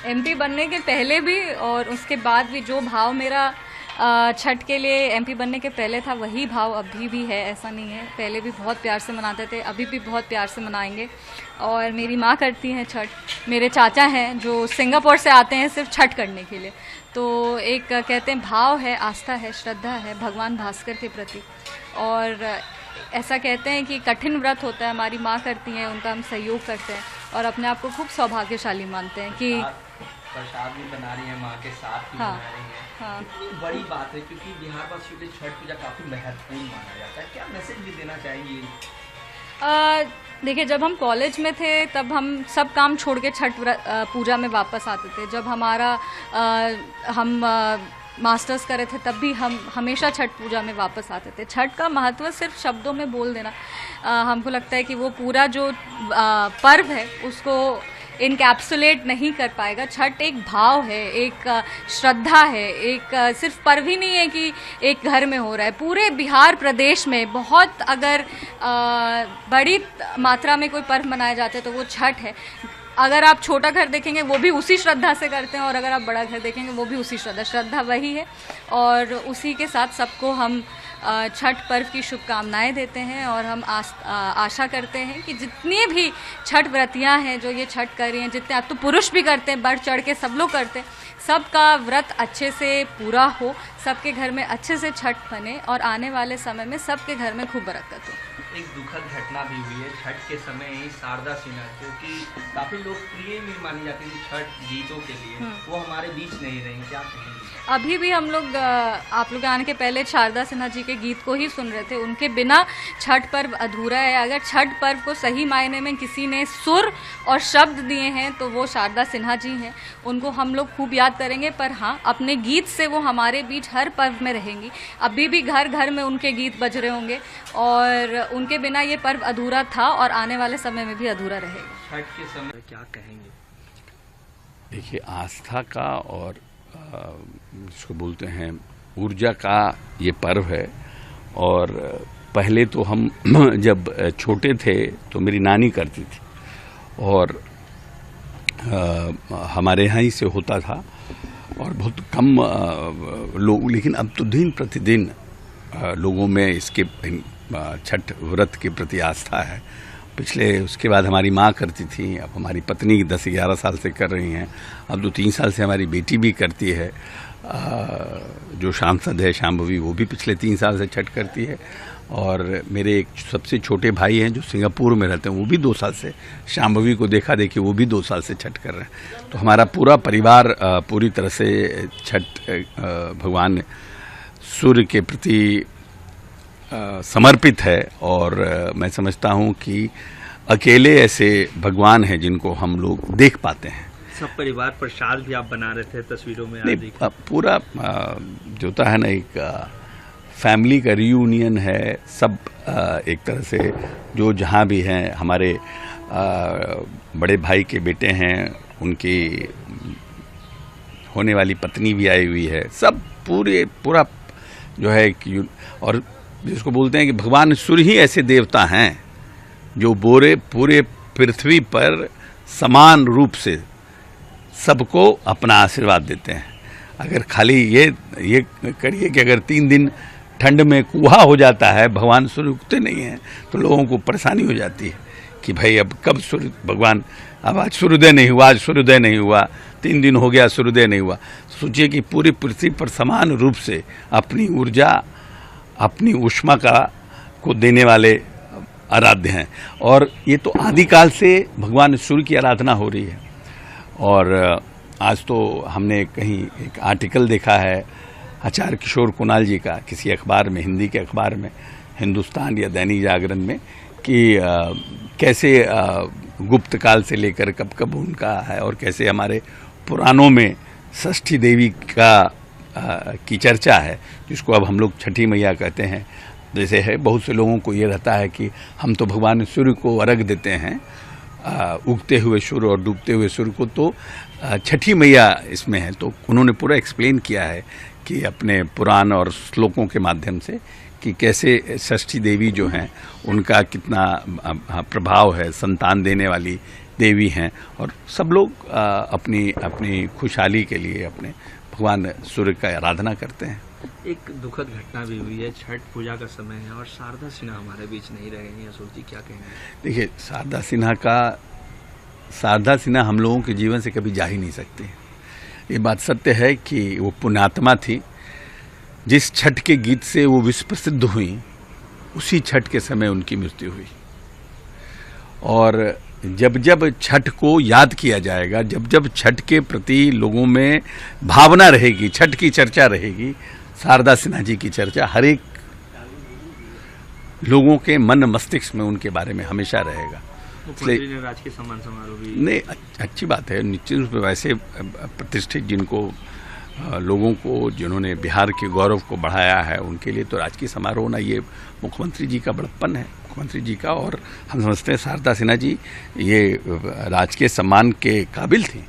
MP बनने के पहले भी और उसके बाद भी जो भाव मेरा छठ के लिए एमपी बनने के पहले था वही भाव अभी भी है, ऐसा नहीं है। पहले भी बहुत प्यार से मनाते थे, अभी भी बहुत प्यार से मनाएंगे। और मेरी माँ करती हैं छठ, मेरे चाचा हैं जो सिंगापुर से आते हैं सिर्फ छठ करने के लिए। तो एक कहते हैं भाव है, आस्था है, श्रद्धा है भगवान भास्कर के प्रति। और ऐसा कहते हैं कि कठिन व्रत होता है, हमारी माँ करती हैं, उनका हम सहयोग करते हैं और अपने आप को खूब सौभाग्यशाली मानते हैं कि प्रसाद भी बना रही है, माँ के साथ भी हाँ, बना रही है। हाँ। कितनी बड़ी बात है, क्योंकि बिहार वासियों के लिए छठ पूजा काफ़ी महत्वपूर्ण माना जाता है। क्या मैसेज भी देना चाहेंगी? देखिए, जब हम कॉलेज में थे तब हम सब काम छोड़ के छठ पूजा में वापस आते थे। जब हम मास्टर्स करे थे तब भी हम हमेशा छठ पूजा में वापस आते थे। छठ का महत्व सिर्फ शब्दों में बोल देना हमको लगता है कि वो पूरा जो पर्व है उसको इनकैप्सुलेट नहीं कर पाएगा। छठ एक भाव है, एक श्रद्धा है, एक सिर्फ पर्व ही नहीं है कि एक घर में हो रहा है। पूरे बिहार प्रदेश में बहुत अगर बड़ी मात्रा में कोई पर्व मनाया जाता है तो वो छठ है। अगर आप छोटा घर देखेंगे वो भी उसी श्रद्धा से करते हैं, और अगर आप बड़ा घर देखेंगे वो भी उसी श्रद्धा वही है। और उसी के साथ सबको हम छठ पर्व की शुभकामनाएं देते हैं। और हम आशा करते हैं कि जितनी भी छठ व्रतियां हैं जो ये छठ कर रही हैं, जितने अब तो पुरुष भी करते हैं, बढ़ चढ़ के सब लोग करते हैं, सबका व्रत अच्छे से पूरा हो, सबके घर में अच्छे से छठ बने और आने वाले समय में सबके घर में खूब बरकत हो। एक दुखद घटना भी हुई है छठ के समय ही, शारदा सिन्हा जो कि काफ़ी लोकप्रिय भी मानी जाती थी छठ गीतों के लिए, वो हमारे बीच नहीं रही, क्या कहेंगे? अभी भी हम लोग आप लोग आने के पहले शारदा सिन्हा जी के गीत को ही सुन रहे थे। उनके बिना छठ पर्व अधूरा है। अगर छठ पर्व को सही मायने में किसी ने सुर और शब्द दिए हैं तो वो शारदा सिन्हा जी हैं। उनको हम लोग खूब याद करेंगे, पर हाँ, अपने गीत से वो हमारे बीच हर पर्व में रहेंगी। अभी भी घर घर में उनके गीत बज रहे होंगे और उनके बिना ये पर्व अधूरा था और आने वाले समय में भी अधूरा रहेगा। छठ के समय क्या कहेंगे? देखिए, आस्था का और जिसको बोलते हैं ऊर्जा का ये पर्व है। और पहले तो हम जब छोटे थे तो मेरी नानी करती थी और हमारे यहाँ ही से होता था और बहुत कम लोग, लेकिन अब तो दिन प्रतिदिन लोगों में इसके छठ व्रत के प्रति आस्था है। उसके बाद हमारी माँ करती थी, अब हमारी पत्नी 10-11 साल से कर रही हैं, अब 2-3 साल से हमारी बेटी भी करती है। जो सांसद है शाम्भवी, वो भी पिछले 3 साल से छठ करती है। और मेरे एक सबसे छोटे भाई हैं जो सिंगापुर में रहते हैं, वो भी 2 साल से शाम्भवी को देखा देखी वो भी 2 साल से छठ कर रहे हैं। तो हमारा पूरा परिवार पूरी तरह से छठ भगवान सूर्य के प्रति समर्पित है। और मैं समझता हूँ कि अकेले ऐसे भगवान हैं जिनको हम लोग देख पाते हैं। सब परिवार प्रसाद भी आप बना रहे थे, तस्वीरों में नहीं, पूरा जो होता है ना, एक फैमिली का रियूनियन है। सब एक तरह से जो जहाँ भी हैं, हमारे बड़े भाई के बेटे हैं, उनकी होने वाली पत्नी भी आई हुई है, सब पूरा जो है। और जिसको बोलते हैं कि भगवान सूर्य ही ऐसे देवता हैं जो पूरे पृथ्वी पर समान रूप से सबको अपना आशीर्वाद देते हैं। अगर खाली ये करिए कि अगर 3 दिन ठंड में कुहा हो जाता है, भगवान सूर्य उगते नहीं हैं, तो लोगों को परेशानी हो जाती है कि भाई अब कब सूर्य भगवान, अब आज सूर्योदय नहीं हुआ, आज सूर्योदय नहीं हुआ, 3 दिन हो गया सूर्योदय नहीं हुआ। सोचिए कि पूरी पृथ्वी पर समान रूप से अपनी ऊर्जा, अपनी ऊष्मा को देने वाले आराध्य हैं। और ये तो आदिकाल से भगवान सूर्य की आराधना हो रही है। और आज तो हमने कहीं एक आर्टिकल देखा है आचार्य किशोर कुणाल जी का, किसी अखबार में, हिंदी के अखबार में, हिंदुस्तान या दैनिक जागरण में, कि कैसे गुप्त काल से लेकर कब कब उनका है और कैसे हमारे पुराणों में षष्ठी देवी की चर्चा है, जिसको अब हम लोग छठी मैया कहते हैं। जैसे है, बहुत से लोगों को ये रहता है कि हम तो भगवान सूर्य को अर्घ देते हैं, उगते हुए सूर्य और डूबते हुए सूर्य को, तो छठी मैया इसमें है। तो उन्होंने पूरा एक्सप्लेन किया है कि अपने पुराण और श्लोकों के माध्यम से कि कैसे षष्ठी देवी जो हैं उनका कितना प्रभाव है, संतान देने वाली, देवी हैं और सब लोग अपनी अपनी खुशहाली के लिए अपने भगवान सूर्य का आराधना करते हैं। एक दुखद घटना भी हुई है, छठ पूजा का समय है और शारदा सिन्हा हमारे बीच नहीं रहेंगी। अशोक जी क्या कहेंगे? देखिए, शारदा सिन्हा हम लोगों के जीवन से कभी जा ही नहीं सकती। ये बात सत्य है कि वो पुण्यात्मा थी। जिस छठ के गीत से वो विश्व प्रसिद्ध हुई, उसी छठ के समय उनकी मृत्यु हुई। और जब जब छठ को याद किया जाएगा, जब जब छठ के प्रति लोगों में भावना रहेगी, छठ की चर्चा रहेगी, शारदा सिन्हा जी की चर्चा हर एक लोगों के मन मस्तिष्क में उनके बारे में हमेशा रहेगा। मुख्यमंत्री ने राजकीय सम्मान समारोह भी नहीं, अच्छी बात है, निश्चित रूप से। वैसे प्रतिष्ठित जिनको लोगों को, जिन्होंने बिहार के गौरव को बढ़ाया है, उनके लिए तो राजकीय समारोह होना ये मुख्यमंत्री जी का बड़प्पन है, मुख्यमंत्री जी का। और हम समझते हैं शारदा सिन्हा जी ये राजकीय सम्मान के काबिल थी।